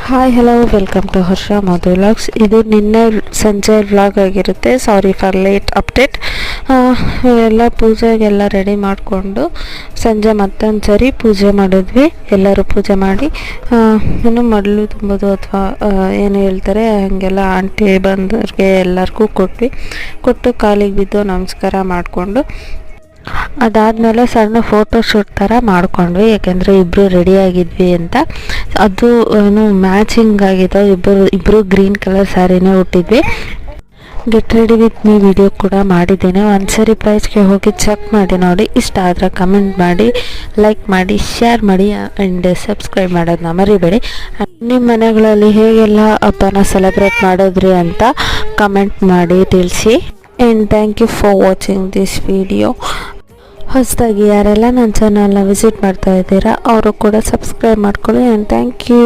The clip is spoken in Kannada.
Hi hello welcome to Harsha Madhu vlogs. ಇದು ನಿನ್ನೆ ಸಂಜೆ ವ್ಲಾಗ್ ಆಗಿರುತ್ತೆ. Sorry for late update. ಎಲ್ಲ ಪೂಜೆಗೆಲ್ಲ ರೆಡಿ ಮಾಡಿಕೊಂಡು ಸಂಜೆ ಮತ್ತೊಂದು ಸರಿ ಪೂಜೆ ಮಾಡಿದ್ವಿ. ಎಲ್ಲರೂ ಪೂಜೆ ಮಾಡಿ ಇನ್ನು ಮಡಲು ತುಂಬೋದು ಅಥವಾ ಏನು ಹೇಳ್ತಾರೆ ಹಾಗೆಲ್ಲ ಆಂಟಿ ಬಂದವ್ರಿಗೆ ಎಲ್ಲರಿಗೂ ಕೊಟ್ಟು ಕಾಲಿಗೆ ಬಿದ್ದು ನಮಸ್ಕಾರ ಮಾಡಿಕೊಂಡು ಅದಾದಮೇಲೆ ಸಣ್ಣ ಫೋಟೋ ಶೂಟ್ ಥರ ಮಾಡ್ಕೊಂಡ್ವಿ. ಯಾಕೆಂದರೆ ಇಬ್ಬರು ರೆಡಿಯಾಗಿದ್ವಿ ಅಂತ. ಅದು ಏನು ಮ್ಯಾಚಿಂಗ್ ಆಗಿದ್ದೋ ಇಬ್ಬರು ಗ್ರೀನ್ ಕಲರ್ ಸ್ಯಾರಿನೇ ಉಟ್ಟಿದ್ವಿ. Get ready with me video ಕೂಡ ಮಾಡಿದ್ದೀನಿ. ಒಂದ್ಸರಿ ಪ್ರೈಸ್ಗೆ ಹೋಗಿ ಚೆಕ್ ಮಾಡಿ ನೋಡಿ. ಇಷ್ಟ ಆದರೆ ಕಮೆಂಟ್ ಮಾಡಿ, ಲೈಕ್ ಮಾಡಿ, ಶೇರ್ ಮಾಡಿ ಆ್ಯಂಡ್ ಸಬ್ಸ್ಕ್ರೈಬ್ ಮಾಡೋದನ್ನ ಮರಿಬೇಡಿ. ನಿಮ್ಮ ಮನೆಗಳಲ್ಲಿ ಹೇಗೆಲ್ಲ ಹಬ್ಬನ ಸೆಲೆಬ್ರೇಟ್ ಮಾಡಿದ್ರಿ ಅಂತ ಕಮೆಂಟ್ ಮಾಡಿ ತಿಳಿಸಿ. And thank you for watching this video. ಹೊಸದಾಗಿ ಯಾರೆಲ್ಲ ನನ್ನ ಚಾನಲ್ನ ವಿಸಿಟ್ ಮಾಡ್ತಾ ಇದ್ದೀರಾ ಅವರು ಕೂಡ ಸಬ್ಸ್ಕ್ರೈಬ್ ಮಾಡ್ಕೊಳ್ಳಿ. And thank you.